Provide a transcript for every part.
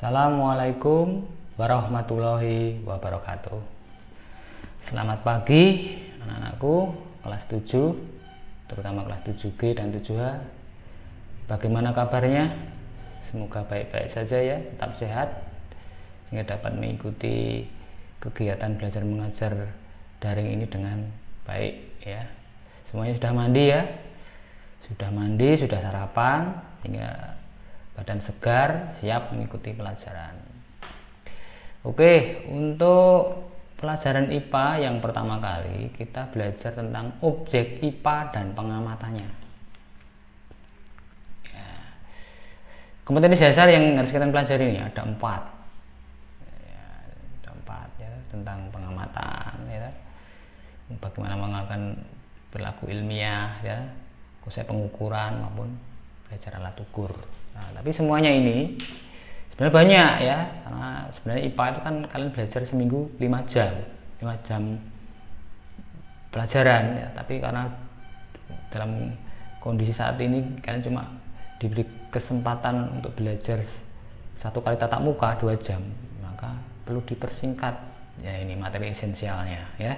Assalamualaikum warahmatullahi wabarakatuh. Selamat pagi anak-anakku kelas 7, terutama kelas 7G dan 7H. Bagaimana kabarnya? Semoga baik-baik saja ya, tetap sehat sehingga dapat mengikuti kegiatan belajar mengajar daring ini dengan baik ya. Semuanya sudah mandi ya? Sudah mandi, sudah sarapan sehingga badan segar, siap mengikuti pelajaran. Oke, untuk pelajaran IPA yang pertama kali kita belajar tentang objek IPA dan pengamatannya. Kompetensi dasar yang harus kita pelajari ini ada 4 ya, ada 4 ya, tentang pengamatan ya, bagaimana mengamalkan perilaku ilmiah ya, konsep pengukuran maupun belajar alat ukur. Nah, tapi semuanya ini sebenarnya banyak ya, karena sebenarnya IPA itu kan kalian belajar seminggu 5 jam pelajaran ya, tapi karena dalam kondisi saat ini kalian cuma diberi kesempatan untuk belajar 1 kali tatap muka 2 jam, maka perlu dipersingkat ya ini materi esensialnya ya.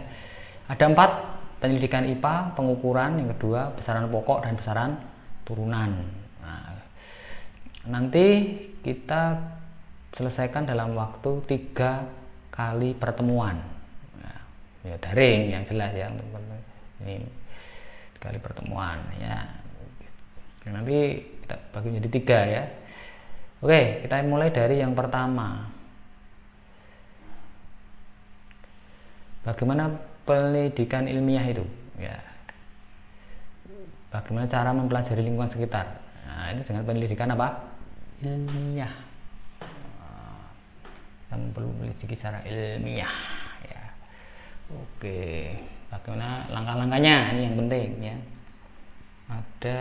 Ada 4 penyelidikan IPA, pengukuran, yang kedua besaran pokok dan besaran turunan. Nah, nanti kita selesaikan dalam waktu 3 kali pertemuan ya, daring yang jelas ya, untuk ini 3 kali pertemuan ya. Nanti kita bagi menjadi 3 ya. Oke, kita mulai dari yang pertama. Bagaimana pendidikan ilmiah itu ya, bagaimana cara mempelajari lingkungan sekitar. Nah, ini dengan pendidikan apa? Ilmiah. Kita perlu memiliki secara ilmiah ya. Oke, bagaimana langkah-langkahnya, ini yang penting ya. Ada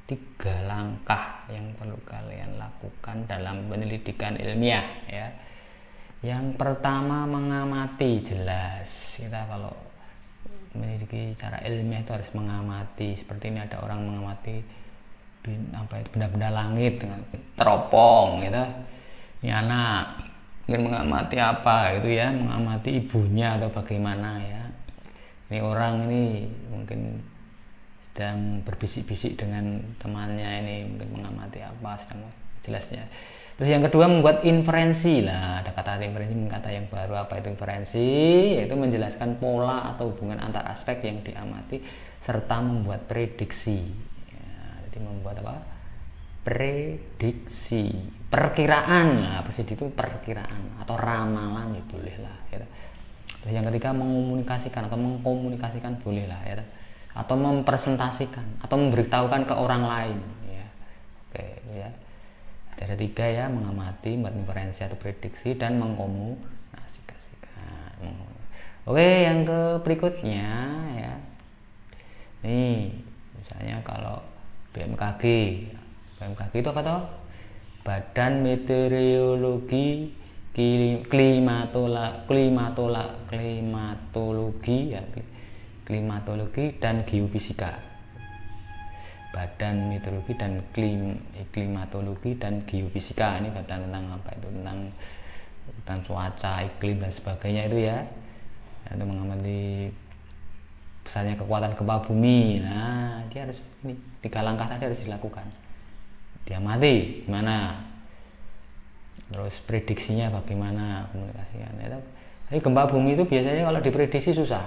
3 langkah yang perlu kalian lakukan dalam pendidikan ilmiah ya. Yang pertama, mengamati. Jelas kita kalau memiliki cara ilmiah itu harus mengamati. Seperti ini ada orang mengamati benda-benda langit dengan teropong gitu. Ini anak mungkin mengamati apa gitu ya, mengamati ibunya atau bagaimana ya. Ini orang ini mungkin sedang berbisik-bisik dengan temannya, ini mungkin mengamati apa sedang jelasnya. Terus yang kedua, membuat inferensi. Lah, ada kata inferensi, kata yang baru. Apa itu inferensi? Yaitu menjelaskan pola atau hubungan antar aspek yang diamati serta membuat prediksi ya, jadi membuat apa? Prediksi, perkiraan. Nah, prediksi itu perkiraan atau ramalan ya, boleh lah ya. Terus yang ketiga, mengomunikasikan atau mengkomunikasikan, boleh lah ya, atau mempresentasikan atau memberitahukan ke orang lain ya. Oke ya, ada 3 ya, mengamati, membuat inferensi atau prediksi, dan mengkomunikasikan. Oke, yang ke berikutnya ya, nih misalnya kalau BMKG itu apa toh? Badan Meteorologi Klimatologi dan Geofisika. Badan Meteorologi dan Klimatologi dan Geofisika, ini tentang apa itu, tentang cuaca, iklim dan sebagainya itu ya. Itu mengamati besarnya kekuatan gempa bumi. Nah, dia harus ini 3 langkah tadi harus dilakukan. Diamati gimana, terus prediksinya bagaimana, komunikasikan ya. Tapi gempa bumi itu biasanya kalau diprediksi susah.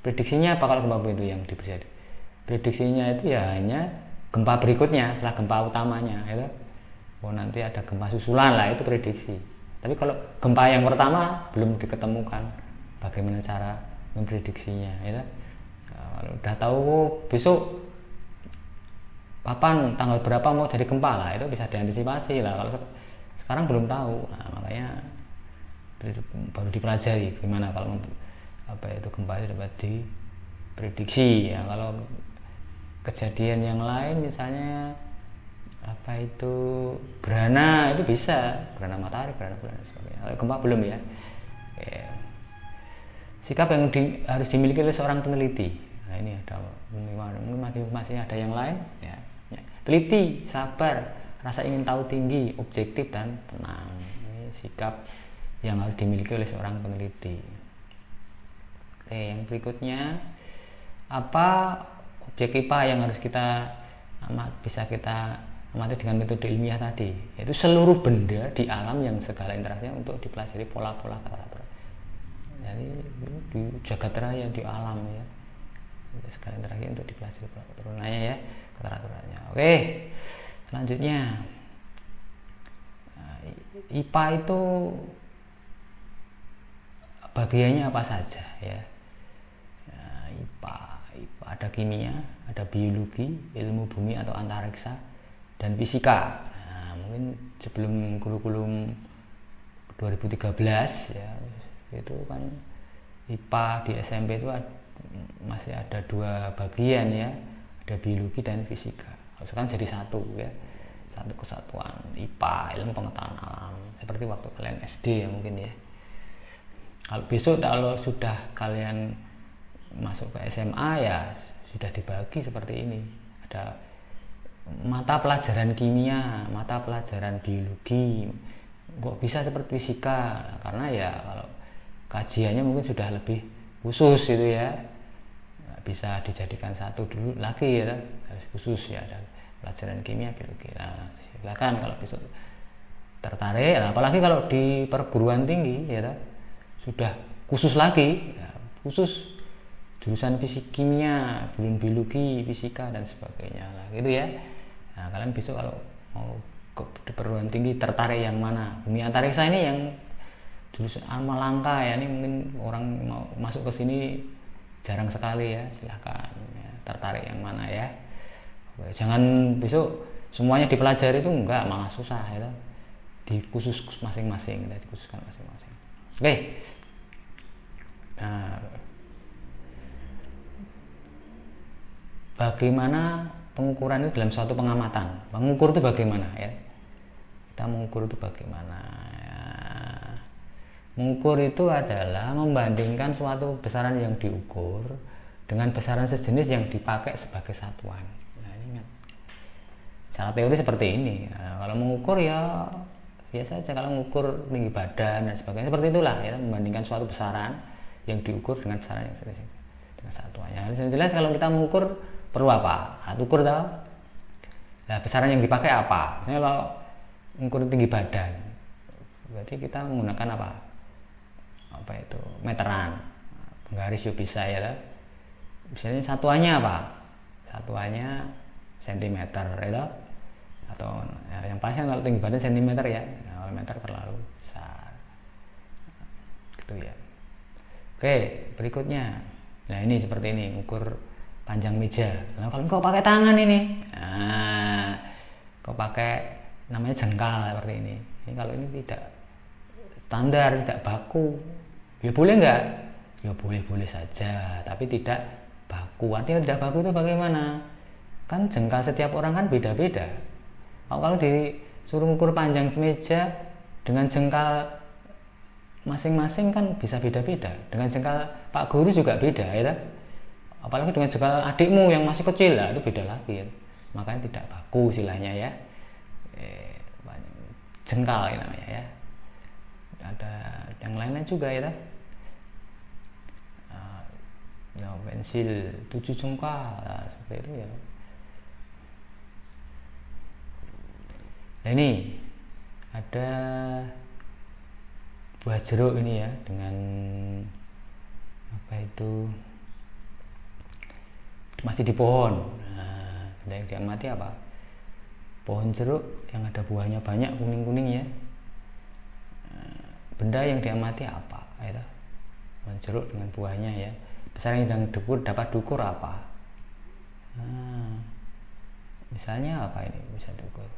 Prediksinya apa kalau gempa bumi itu yang bisa prediksinya itu ya hanya gempa berikutnya setelah gempa utamanya itu. Oh, nanti ada gempa susulan lah, itu prediksi. Tapi kalau gempa yang pertama belum diketemukan bagaimana cara memprediksinya ya. Kalau udah tahu besok kapan, tanggal berapa mau jadi gempa lah, itu bisa diantisipasi lah. Kalau sekarang belum tahu, nah, makanya baru dipelajari gimana kalau apa itu gempa itu dapat diprediksi ya. Kalau kejadian yang lain misalnya apa itu gerhana, itu bisa gerhana matahari, gerhana bulan dan sebagainya. Kalau gempa belum ya. Oke. Sikap yang harus dimiliki oleh seorang peneliti. Nah, ini ada mungkin masih ada yang lain ya. Teliti, sabar, rasa ingin tahu tinggi, objektif dan tenang. Ini sikap yang harus dimiliki oleh seorang peneliti. Oke, yang berikutnya, apa objek IPA yang harus bisa kita amati dengan metode ilmiah tadi, yaitu seluruh benda di alam yang segala interaksinya untuk dipelajari pola-pola tata. Jadi di jagat raya, di alam ya, segala interaksi untuk dipelajari pola-polanya ya, keteraturannya. Oke, selanjutnya IPA itu bagiannya apa saja ya. IPA ada kimia, ada biologi, ilmu bumi atau antariksa, dan fisika. Nah, mungkin sebelum kurikulum 2013 ya, itu kan IPA di SMP itu masih ada 2 bagian ya, ada biologi dan fisika. Sekarang jadi satu ya, satu kesatuan IPA, ilmu pengetahuan alam, seperti waktu kalian SD ya mungkin ya. Kalau besok kalau sudah kalian masuk ke SMA ya sudah dibagi seperti ini, ada mata pelajaran kimia, mata pelajaran biologi. Kok bisa seperti fisika? Karena ya kalau kajiannya mungkin sudah lebih khusus itu ya, nggak bisa dijadikan satu dulu lagi ya, harus khusus ya, ada pelajaran kimia, biologi. Nah, silakan kalau besok tertarik, apalagi kalau di perguruan tinggi ya sudah khusus lagi ya, khusus jurusan fisik kimia, biologi, fisika dan sebagainya lah gitu ya. Nah, kalian besok kalau mau ke perguruan tinggi tertarik yang mana? Bumi antariksa ini yang jurusan langka ya, ini mungkin orang mau masuk ke sini jarang sekali ya, silahkan ya, tertarik yang mana ya. Oke, jangan besok semuanya dipelajari itu enggak, malah susah ya, dikhusus masing-masing, dikhususkan masing-masing. Oke. Nah, bagaimana pengukuran itu dalam suatu pengamatan? Mengukur itu bagaimana ya? Kita mengukur itu bagaimana? Ya. Mengukur itu adalah membandingkan suatu besaran yang diukur dengan besaran sejenis yang dipakai sebagai satuan. Nah, ingat. Cara teori seperti ini. Nah, kalau mengukur ya biasa saja, kalau mengukur tinggi badan dan sebagainya seperti itulah ya, membandingkan suatu besaran yang diukur dengan besaran yang sejenis dengan satuannya. Yang jelas kalau kita mengukur perlu apa? Alat ukur tahu? Nah, besaran yang dipakai apa? Misalnya kalau mengukur tinggi badan, berarti kita menggunakan apa? Apa itu? Meteran. Penggaris juga bisa ya. Misalnya satuannya apa? Satuannya sentimeter ya. Atau ya, yang pasti kalau tinggi badan sentimeter ya. Nah, kalau meter terlalu besar. Gitu ya. Oke, berikutnya. Nah, ini seperti ini, ukur panjang meja. Nah, kalau kau pakai tangan ini, nah, kau pakai namanya jengkal seperti ini. Ini kalau ini tidak standar, tidak baku, ya boleh nggak? Ya boleh-boleh saja, tapi tidak baku. Artinya tidak baku itu bagaimana? Kan jengkal setiap orang kan beda-beda. Kalau disuruh ukur panjang meja dengan jengkal masing-masing kan bisa beda-beda. Dengan jengkal Pak Guru juga beda ya. Apalagi dengan jengkal adikmu yang masih kecil lah, itu beda lagi ya. Makanya tidak baku istilahnya ya. Jengkal ya namanya ya. Ada yang lain-lain juga ya. Pensil 7 jengkal nah, seperti itu ya. Nah, ini ada buah jeruk ini ya, dengan apa itu, masih di pohon. Nah, yang diamati apa? Pohon jeruk yang ada buahnya banyak, kuning-kuning ya. Nah, benda yang diamati apa? Ya, pohon jeruk dengan buahnya ya. Besaran yang dapat diukur apa? Nah, misalnya apa ini bisa diukur?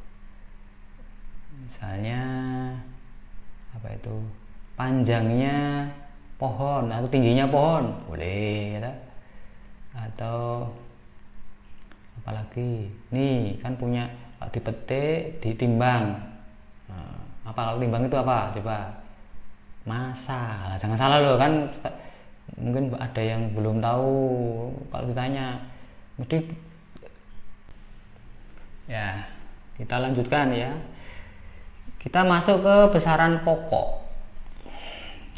Misalnya apa itu? Panjangnya pohon atau tingginya pohon boleh ya. Atau apalagi nih kan punya, kalau dipetik ditimbang. Nah, apa kalau timbang itu apa coba? Massa. Nah, jangan salah loh, kan mungkin ada yang belum tahu, kalau ditanya mesti ya Kita lanjutkan ya. Kita masuk ke besaran pokok.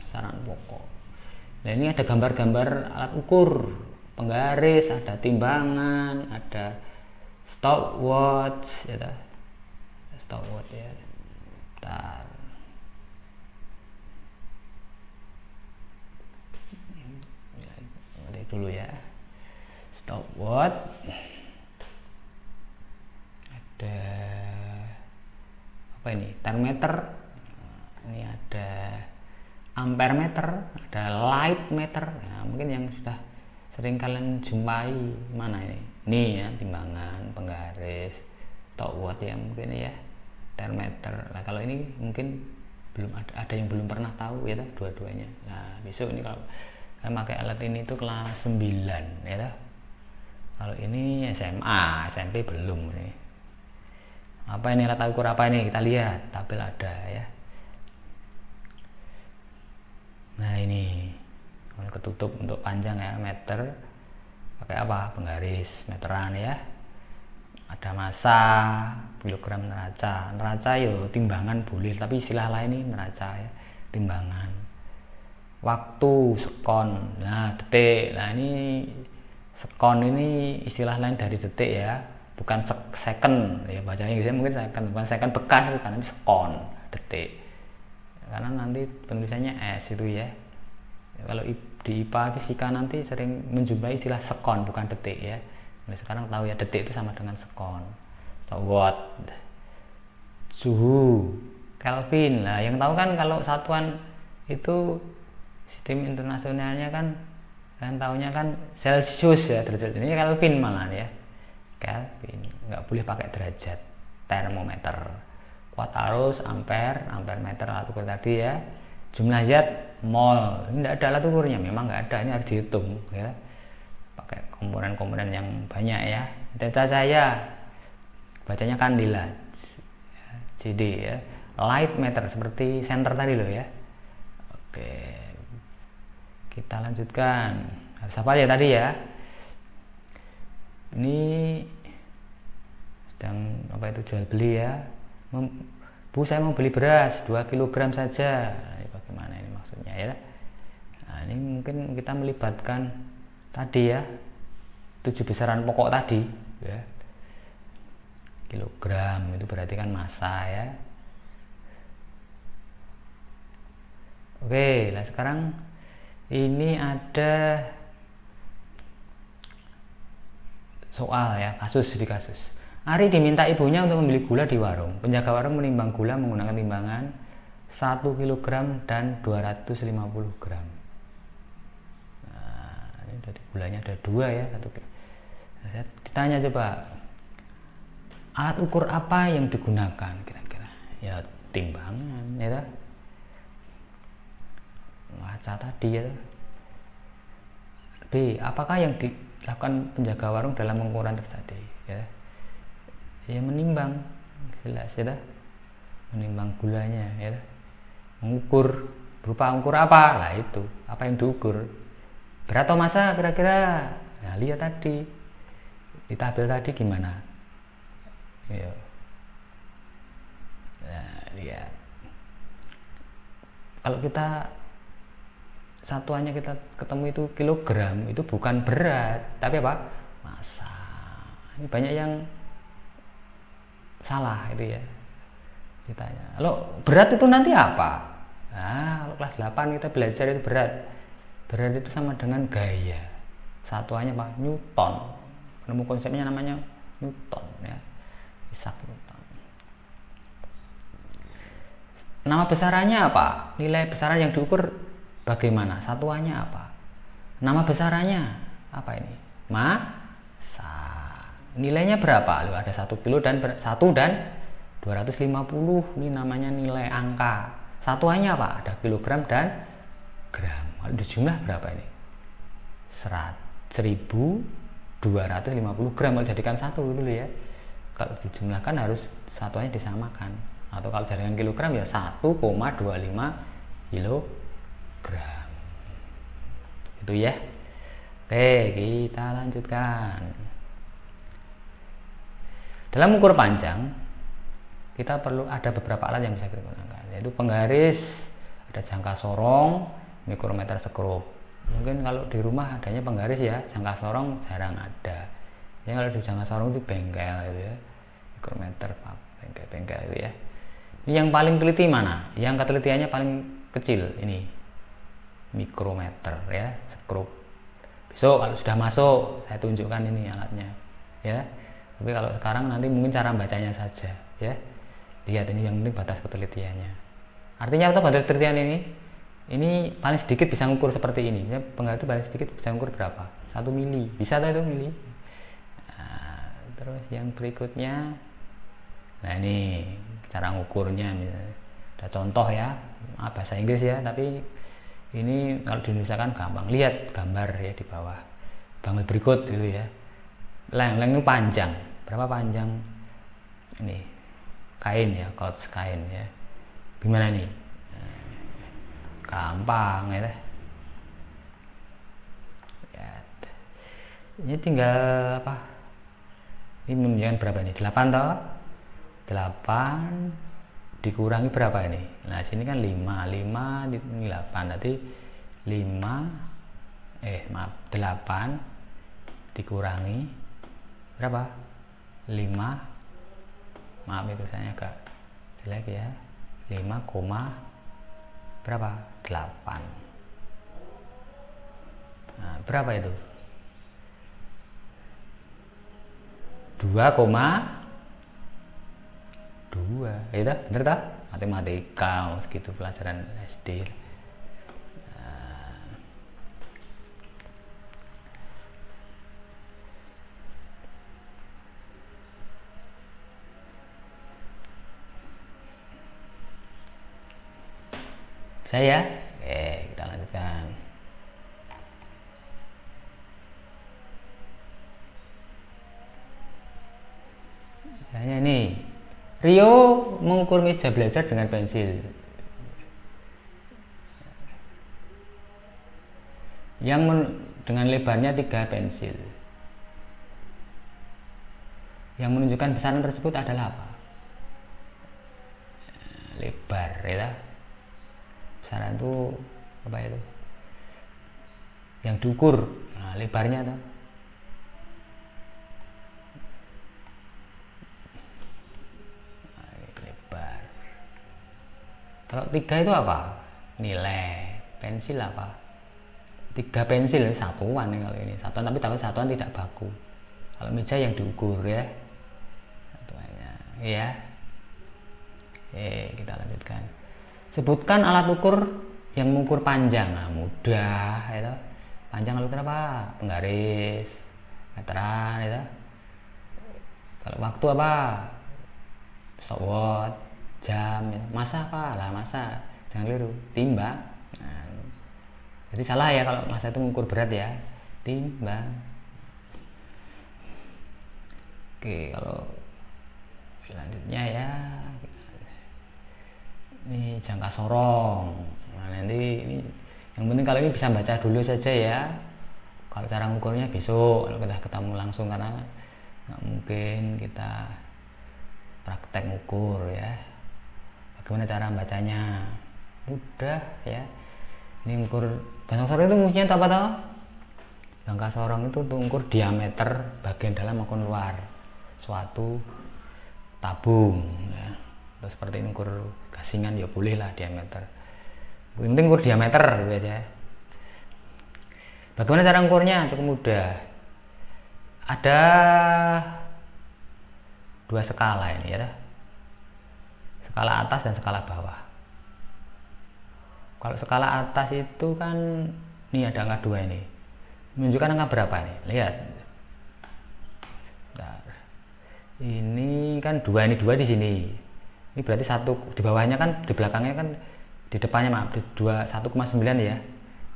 Besaran pokok. Nah, ini ada gambar-gambar alat ukur, penggaris, ada timbangan, ada stopwatch, ya. Stopwatch ya. Bentar. Ini dulu ya. Stopwatch. Ada apa ini? Thermometer. Ini ada ampere meter, ada light meter. Nah, mungkin yang sudah sering kalian jumpai mana ini? Nih ya, timbangan, penggaris, stopwatch ya mungkin ya, thermometer. Nah, kalau ini mungkin belum ada yang belum pernah tahu ya, dua-duanya. Nah, besok ini kalau saya pakai alat ini itu kelas 9 ya. Kalau ini SMA, SMP belum nih. Apa ini alat ukur apa ini? Kita lihat tabel ada ya. Nah, ini ketutup untuk panjang ya, meter. Pakai apa? Penggaris meteran ya. Ada massa, kilogram neraca. Neraca yo timbangan boleh, tapi istilah lain ini neraca ya, timbangan. Waktu sekon. Nah, detik. Nah, ini sekon ini istilah lain dari detik ya, bukan second ya, bacanya Inggrisnya mungkin second, bukan second bekas, bukan, tapi sekon, detik. Karena nanti penulisannya S itu ya. Kalau di IPA fisika nanti sering menjumpai istilah sekon bukan detik ya. Nah, sekarang tahu ya, detik itu sama dengan sekon. Watt, suhu, Kelvin. Nah, yang tahu kan kalau satuan itu sistem internasionalnya kan kalian tahunya kan Celsius ya, derajat. Ini Kelvin malah ya. Kelvin, nggak boleh pakai derajat. Termometer. Watt arus, ampere, ampere meter, alat ukur tadi ya. Jumlah zat, mol. Ini tidak ada alat ukurnya, memang nggak ada, ini harus dihitung ya. Pakai komponen-komponen yang banyak ya. Intensitas cahaya, bacanya kandela, CD ya. Light meter seperti senter tadi loh ya. Oke, kita lanjutkan. Harus apa ya tadi ya? Ini sedang apa itu, jual beli ya. Bu, saya mau beli beras 2 kg saja. Nah, bagaimana ini maksudnya ya? Nah, ini mungkin kita melibatkan tadi ya, 7 besaran pokok tadi ya. Kilogram itu berarti kan massa ya. Oke, nah sekarang ini ada soal ya, kasus di kasus. Ari diminta ibunya untuk membeli gula di warung. Penjaga warung menimbang gula menggunakan timbangan 1 kg dan 250 gram. Nah, ini dari gulanya ada 2 ya, 1 kg. Nah, saya ditanya coba, alat ukur apa yang digunakan kira-kira? Ya timbangan ya. Ngaca tadi ya. B, apakah yang dilakukan penjaga warung dalam pengukuran terjadi ya? Ya menimbang, jelas ya, menimbang gulanya ya, mengukur, berupa ukur apa lah, itu apa yang diukur, berat atau massa kira-kira. Nah, lihat tadi di tabel tadi gimana ya. Nah, lihat kalau kita satuannya kita ketemu itu kilogram, itu bukan berat tapi apa, massa. Ini banyak yang salah itu ya, ditanya lo berat itu nanti apa. Nah, kalau kelas 8 kita belajar itu berat itu sama dengan gaya, satuannya apa, Newton. Nemu konsepnya namanya Newton ya, Isaac Newton. Nama besarannya apa, nilai besaran yang diukur bagaimana, satuannya apa, nama besarannya apa, ini massa. Nilainya berapa? Loh, ada 1 kilo dan 1 dan 250. Ini namanya nilai angka. Satuannya apa? Ada kilogram dan gram. Ada jumlah berapa ini? 1250 gram. Kalau jadikan 1 dulu ya. Kalau dijumlahkan harus satuannya disamakan. Atau kalau jadikan kilogram ya 1,25 kilogram. Itu ya. Oke, kita lanjutkan. Dalam ukur panjang, kita perlu ada beberapa alat yang bisa kita gunakan, yaitu penggaris, ada jangka sorong, mikrometer skrup. Mungkin kalau di rumah adanya penggaris ya, jangka sorong jarang ada. Ya kalau di jangka sorong itu bengkel gitu ya, mikrometer bengkel itu ya. Ini yang paling teliti mana? Yang ketelitiannya paling kecil ini, mikrometer ya, skrup. Besok kalau sudah masuk saya tunjukkan ini alatnya ya. Tapi kalau sekarang nanti mungkin cara bacanya saja ya. Lihat ini yang penting batas ketelitiannya. Artinya apa batas ketelitian ini? Ini paling sedikit bisa ngukur seperti ini. Ya, penggaris itu paling sedikit bisa ngukur berapa? 1 mili. Bisa tak itu mili? Nah, terus yang berikutnya, nah ini cara ngukurnya misalnya. Ada contoh ya, bahasa Inggris ya, tapi ini kalau di Indonesia kan gampang. Lihat gambar ya di bawah. Gambar berikut gitu ya. Leng itu panjang. Berapa panjang? Ini kain ya, kaos kain ya. Gimana nih? Gampang ya. Ini tinggal apa? Ini menunjukkan berapa ini? 8 toh? 8 dikurangi berapa ini? Nah, sini kan 5 ini 8. Nanti 8 dikurangi berapa? 5. Maaf itu saya agak jelek ya. 5, berapa? 8. Nah, berapa itu? 2,2. Itu bener tak? Matematika segitu pelajaran SD. Saya kita lanjutkan. Misalnya nih, Rio mengukur meja belajar dengan pensil yang dengan lebarnya 3 pensil. Yang menunjukkan besaran tersebut adalah apa? Lebar ya. Besaran itu apa itu? Yang diukur, nah, lebarnya tuh. Lebar. Kalau 3 itu apa? Nilai. Pensil apa? 3 pensil satuan kalau ini. Satuan tapi satuan tidak baku. Kalau meja yang diukur ya. Satuannya. Ya. Kita lanjutkan. Sebutkan alat ukur yang mengukur panjang. Nah, mudah ya. Panjang alat ukur apa? Penggaris, meteran ya. Kalau waktu apa? Stopwatch, jam ya. Masa apa? Lah masa. Jangan keliru. Timbang. Nah, jadi salah ya kalau masa itu mengukur berat ya. Timbang. Oke, kalau selanjutnya ya. Ini jangka sorong. Nah, nanti ini yang penting kalau ini bisa baca dulu saja ya. Kalau cara ngukurnya besok kalau kita ketemu langsung, karena nggak mungkin kita praktek ngukur ya. Bagaimana cara bacanya? Mudah ya. Ini ngukur jangka sorong itu fungsinya apa tahu? Jangka sorong itu untuk ngukur diameter bagian dalam maupun luar suatu tabung ya. Atau seperti ini ukur gasingan ya boleh lah diameter. Yang penting ukur diameter gitu aja. Bagaimana cara ukurnya? Cukup mudah. Ada 2 skala ini ya. Skala atas dan skala bawah. Kalau skala atas itu kan ini ada angka 2 ini. Menunjukkan angka berapa nih? Lihat. Bentar. Ini kan 2, ini 2 di sini. Ini berarti 1 di bawahnya kan, di belakangnya kan, di depannya maaf, di 1,9 ya.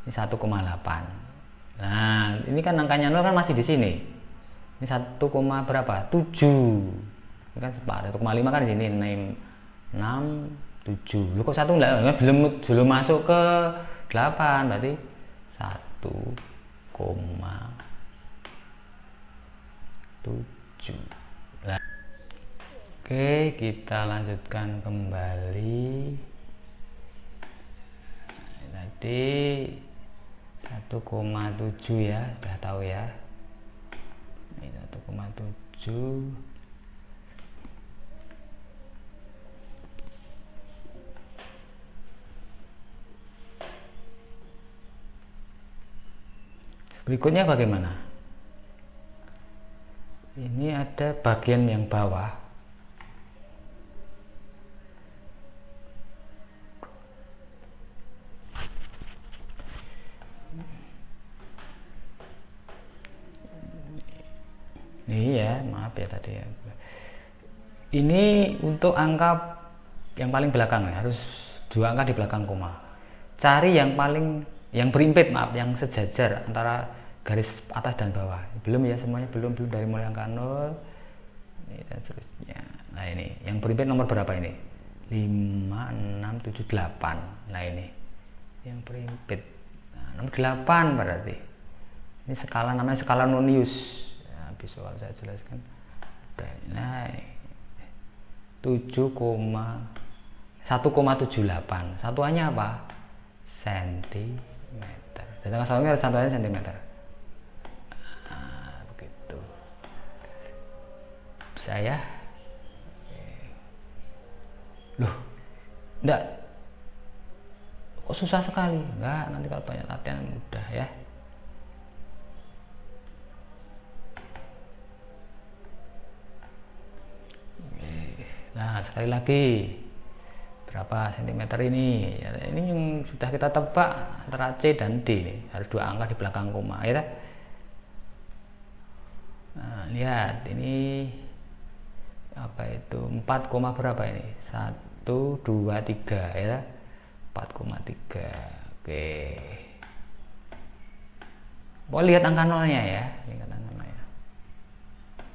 Ini 1,8. Nah, ini kan angkanya 0 kan masih di sini. Ini 1, berapa? 7. Ini kan separuh 1,5 kan di sini. 6, 7. Loh kok 1 enggak? Belum masuk ke 8, berarti 1,7. Oke, kita lanjutkan kembali. Tadi 1,7 ya, udah tahu ya. Ini 1,7. Berikutnya bagaimana? Ini ada bagian yang bawah. Iya, maaf ya tadi ya. Ini untuk angka yang paling belakang ya, harus 2 angka di belakang koma. Cari yang berimpit, maaf, yang sejajar antara garis atas dan bawah. Belum ya, semuanya belum dari mulai angka 0 ini dan seterusnya. Nah, ini yang berimpit nomor berapa ini? 5, 6, 7, 8. Nah, ini yang berimpit. Nah, nomor 8 berarti. Ini skala namanya skala nonius. Visual saya jelaskan. Nah, 1,78. Satuannya apa? Sentimeter. Satuannya sentimeter. Nah, begitu. Saya loh, enggak, kok susah sekali? Enggak, nanti kalau banyak latihan mudah ya. Nah, sekali lagi, berapa sentimeter ini? Ya, ini yang sudah kita tebak antara C dan D nih. Harus 2 angka di belakang koma ya. Nah, lihat ini apa itu? 4, berapa ini? 1, 2, 3 ya. 4,3. Oke. Boleh lihat angka nolnya ya. Lihat angka nolnya.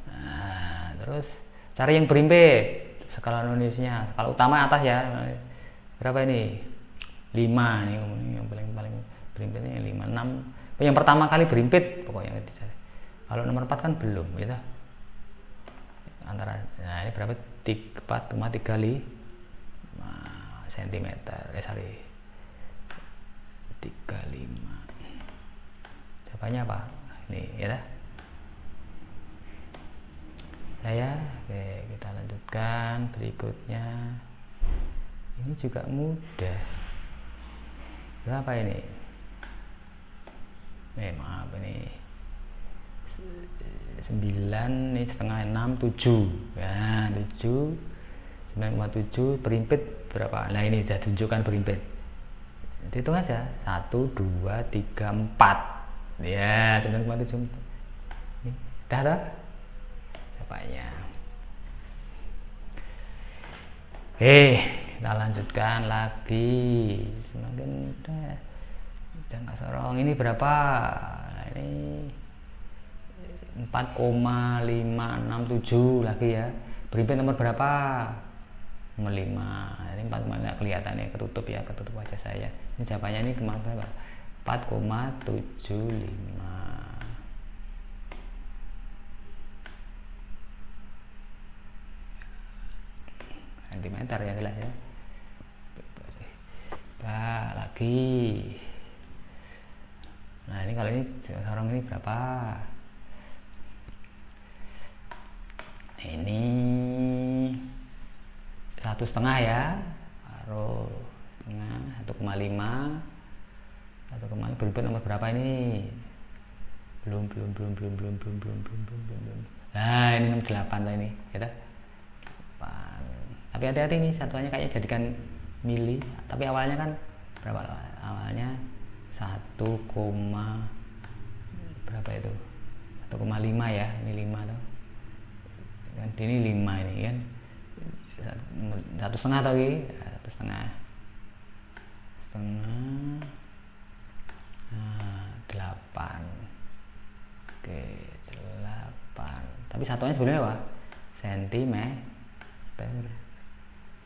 Nah, terus cari yang berimpit. Skala noniusnya, skala utama atas ya. Berapa ini? 5 nih, yang paling berimpitnya 5, 6. Yang pertama kali berimpit pokoknya dicari. Kalau nomor 4 kan belum gitu. Antara, nah ini berapa? 4,3 cm. Sorry. 35. Jawabannya apa? Ini ya. Oke, kita lanjutkan berikutnya. Ini juga mudah. Berapa ini? Maaf ini 9, ini setengah, 6, 7. Ya, 7, 9,7 berimpit berapa? Nah, ini saya tunjukkan berimpit. Hitung aja. 1, 2, 3, 4. Ya, 9,7. Dah dah. Capainya. Kita lanjutkan lagi. Semakin mudah. Jangka sorong ini berapa? Nah, ini 4,567 lagi ya. Berimpit nomor berapa? Nomor 5. Ini 4, kelihatan ya, ketutup wajah saya. Ini jawabannya ini kemana berapa? 4,75 cm ya, jelas ya. Nah, lagi. Nah, ini kalau ini sorong ini berapa? Ini 1,5 ya. Taruh setengah, 1,5. Berimpit nomor berapa ini? Belum. Nah, ini nomor 8 tuh ini, gitu. Tapi hati-hati nih, satuannya kayaknya jadikan mili. Tapi awalnya kan berapa? Awalnya 1, berapa itu? 1,5 ya. Ini 5 tuh. Ini 5 ini kan. 1,5 lagi. 1,5. Nah, 8. Oke, 8. Tapi satuannya sebelumnya apa? Sentimeter.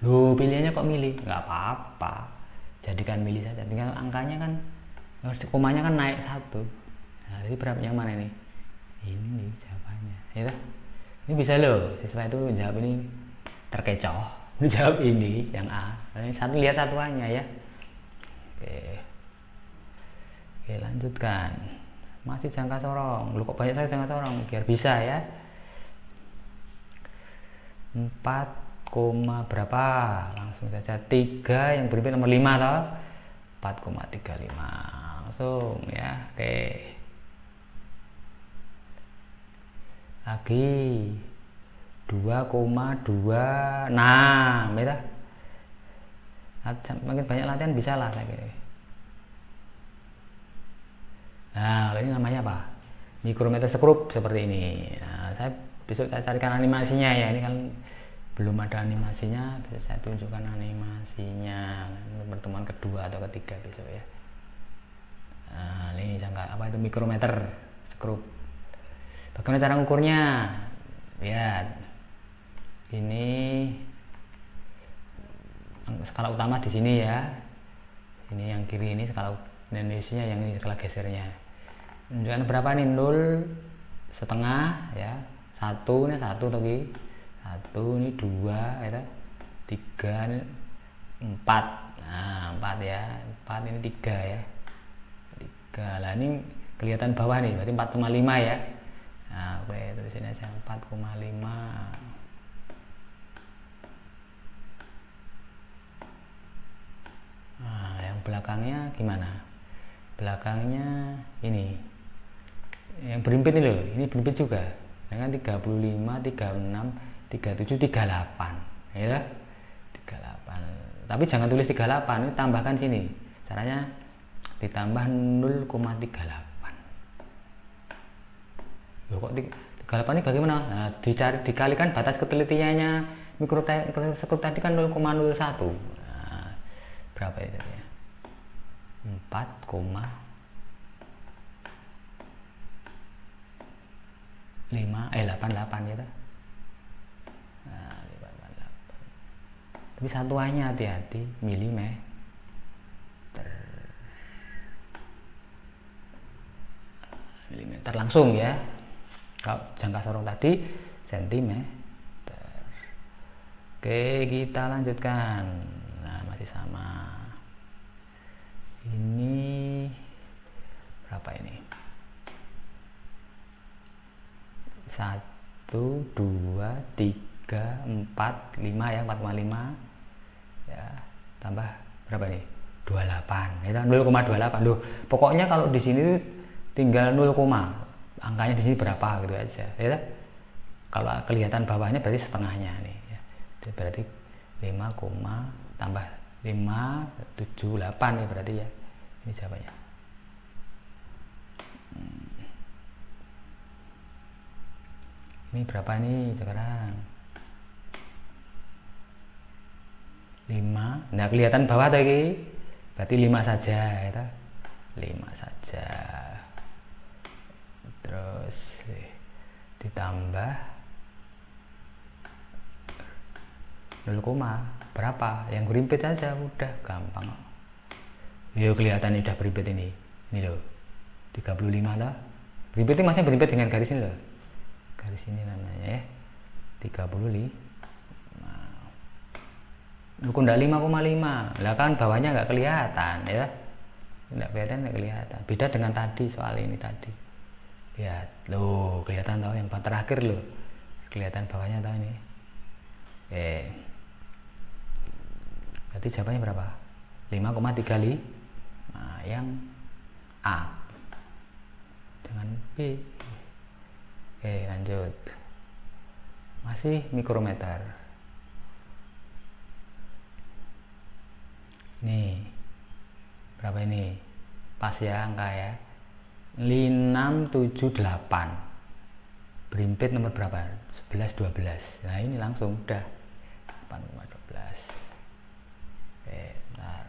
Loh, pilihannya kok mili? Nggak apa-apa, jadikan mili saja. Tinggal angkanya kan, komanya kan naik 1. Nah, jadi berapa yang mana ini? Ini nih jawabannya ya. Ini bisa loh, siswa itu jawab ini terkecoh menjawab ini yang A. Ini satu, lihat satuannya ya. Oke, lanjutkan. Masih jangka sorong. Lu kok banyak sekali jangka sorong? Biar bisa ya. 4, berapa? Langsung saja 3 yang berikut nomor 5 toh. 4,35 langsung ya. Oke. Lagi 2,26 ya. Makin banyak latihan bisa lah saya kira. Nah, ini namanya apa? Mikrometer skrup seperti ini. Nah, besok saya carikan animasinya ya. Ini kan belum ada animasinya, besok saya tunjukkan animasinya untuk pertemuan kedua atau ketiga besok ya. Nah, ini jangka apa itu mikrometer skrup. Bagaimana cara ngukurnya? Lihat. Ini skala utama di sini ya. Ini yang kiri ini skala Indonesia, yang ini skala gesernya. Menunjukkan berapa nih? 0,5 ya. 1 ini 1 tadi. 1 ini 2 ya. 3 ini 4. Nah, 4 ya. 4 ini 3 ya. 3. Lah ini kelihatan bawah nih, berarti 4,5 ya. Nah, oke, terus sini aja 4,5. Nah, yang belakangnya gimana? Belakangnya ini. Yang berimpit ini loh, ini berimpit juga. Dengan 35, 36, 37, 38. Ya. 38. Tapi jangan tulis 38, ini tambahkan sini. Caranya ditambah 0,38. Loh, kok 38 ini bagaimana? Nah, dikalikan batas ketelitiannya mikroskop tadi kan 0,01. Nah, berapa itu ya? 4,88 ya. Nah, 88. Tapi satuannya hati-hati, milimeter. Milimeter langsung ya. Kalau jangka sorong tadi sentimeter. Oke, kita lanjutkan. Nah, masih sama. Ini berapa ini? 1, 2, 3, 4, 5 ya, 4,5 ya. Tambah berapa nih? 28 ya, 0,28. Loh, pokoknya kalau di sini tinggal 0, angkanya di sini berapa gitu aja ya. Kalau kelihatan bawahnya berarti setengahnya nih ya. Berarti 5, tambah 5, 7, 8 nih berarti ya. Ini jawabannya. Ini berapa nih sekarang? 5. Nah, kelihatan bawah tadi. Berarti 5 saja ya. 5 saja. Terus ditambah 0, berapa? Yang berimpit saja, udah gampang. Yo, kelihatan udah berimpit ini. Ini loh. 35 toh. Berimpit ini masih berimpit dengan garis ini loh. Garis ini namanya ya. 35. Lu kok enggak 5,5. Lah kan bawahnya enggak kelihatan ya. Enggak kelihatan. Beda dengan tadi, soal ini tadi. Lihat, loh, kelihatan toh yang terakhir loh. Kelihatan bawahnya toh ini. Berarti jawabannya berapa? 5,35. Nah, yang A. Jangan B. Lanjut. Masih mikrometer. Nih. Berapa ini? Pas ya angka ya. 678. Berimpit nomor berapa? 11, 12. Nah, ini langsung udah 8,12. Bentar.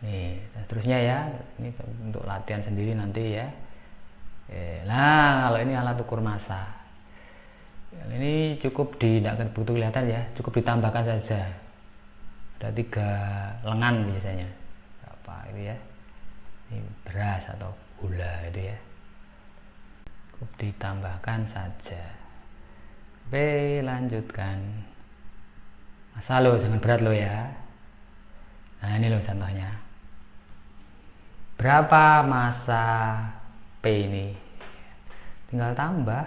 Nih, dan seterusnya ya. Ini untuk latihan sendiri nanti ya. Nah, kalau ini alat ukur massa. Ini cukup tidak butuh kelihatan ya, cukup ditambahkan saja. Ada 3 lengan biasanya. Berapa itu ya? Ini beras atau gula itu ya. ditambahkan saja. Oke, lanjutkan. Masa lo, jangan berat lo ya. Nah, ini lo contohnya. Berapa massa P ini? Tinggal tambah.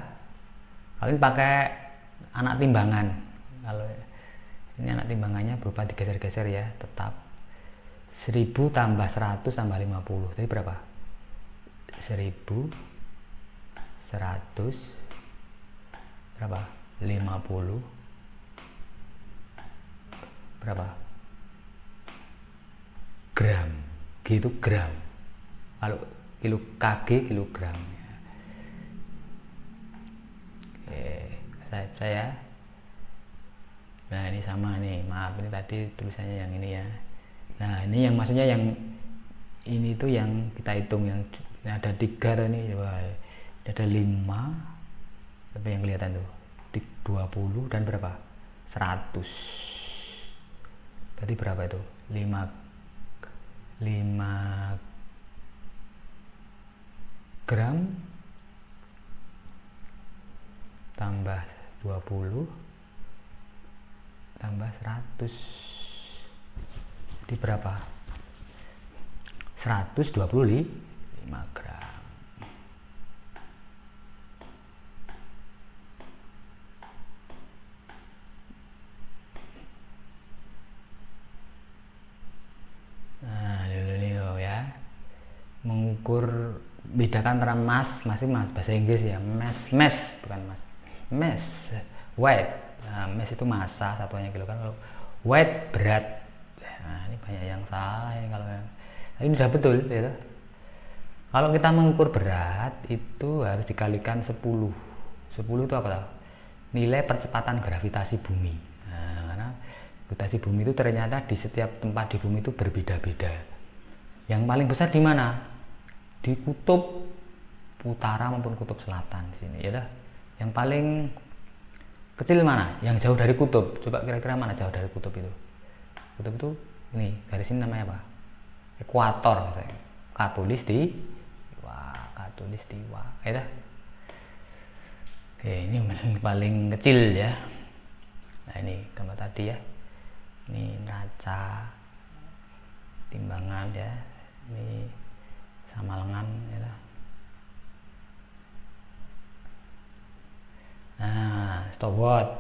Kalau ini pakai anak timbangan. Kalau ini anak timbangannya berupa digeser-geser ya, tetap 1000 tambah 100 tambah 50. Jadi berapa? 1000 100 berapa? 50 berapa? Gram. Gitu gram. Kalau kilo kg kilogram. Oke, saya. Nah, ini sama nih. Maaf, ini tadi tulisannya yang ini ya. Nah, ini yang maksudnya yang ini tuh yang kita hitung yang ada 3 tuh ini. Coba. Ada 5. Apa yang kelihatan tuh? 20 dan berapa? 100. Berarti berapa itu? 5 gram tambah 20 tambah 100. Jadi berapa? 125 gram. Nah, ini loh ya. Mengukur, bedakan antara mass bahasa Inggris ya, mass bukan mass, mass, weight. Nah, mass itu massa, satuannya kilogram. Kalau weight berat. Nah, ini banyak yang salah ini kalau ini sudah betul ya. Kalau kita mengukur berat itu harus dikalikan 10. 10 itu apa? Nilai percepatan gravitasi bumi. Nah, karena gravitasi bumi itu ternyata di setiap tempat di bumi itu berbeda-beda. Yang paling besar di mana? Di kutub utara maupun kutub selatan sini ya. Yang paling kecil mana? Yang jauh dari kutub. Coba kira-kira mana jauh dari kutub itu? Kutub itu ini, garis ini namanya apa? Ekuator misalnya. Katulistiwa ya. Oke, ini paling kecil ya. Nah, ini gambar tadi ya. Ini neraca timbangan ya. Ini sama lengan ya. Nah, stopwatch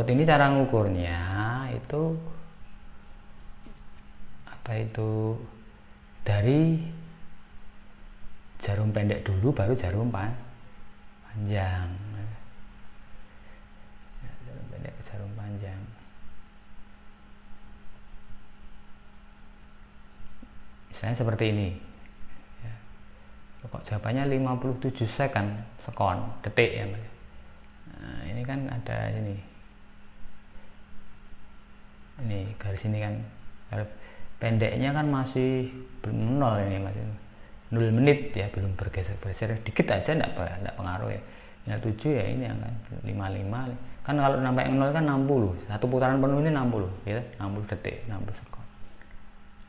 ini cara ngukurnya itu apa itu, dari jarum pendek dulu baru jarum panjang. Jarum pendek ke jarum panjang. Misalnya seperti ini ya. Kok jawabannya 57 sekon detik ya. Nah, ini kan ada ini garis ini kan pendeknya kan masih belum 0 ini, masih 0 menit ya, belum bergeser dikit aja enggak pengaruh ya. Yang 7 ya ini kan 55 kan, kalau sampai 0 kan 60, satu putaran penuh ini 60 ya, 60 detik, 60 sekon.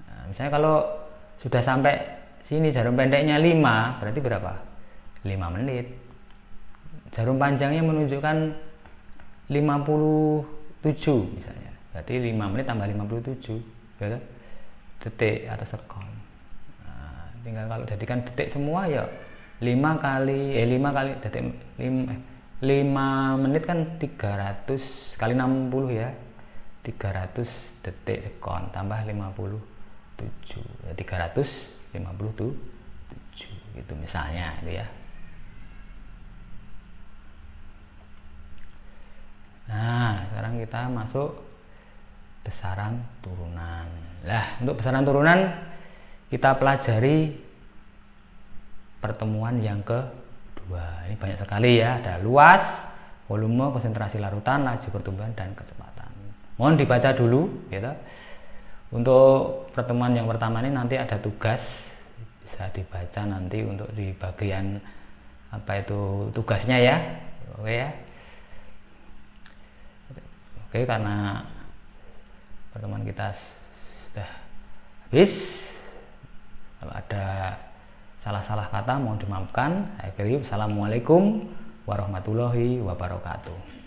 Nah, misalnya kalau sudah sampai sini jarum pendeknya 5, berarti berapa? 5 menit. Jarum panjangnya menunjukkan 57 misalnya, berarti 5 menit tambah 57 ya, detik atau sekon. Nah, tinggal kalau jadikan detik semua ya 5 kali detik 5 menit kan 300 kali 60 ya, 300 detik sekon tambah 57 ya, 357 gitu misalnya itu ya. Nah, sekarang kita masuk besaran turunan. Nah, untuk besaran turunan kita pelajari pertemuan yang kedua. Ini banyak sekali ya, ada luas, volume, konsentrasi larutan, laju pertumbuhan, dan kecepatan. Mohon dibaca dulu gitu. Untuk pertemuan yang pertama ini nanti ada tugas, bisa dibaca nanti untuk di bagian apa itu tugasnya ya. Oke ya. Oke, karena pertemuan kita sudah habis, kalau ada salah-salah kata mohon dimaafkan. Saya akhiri, wassalamualaikum warahmatullahi wabarakatuh.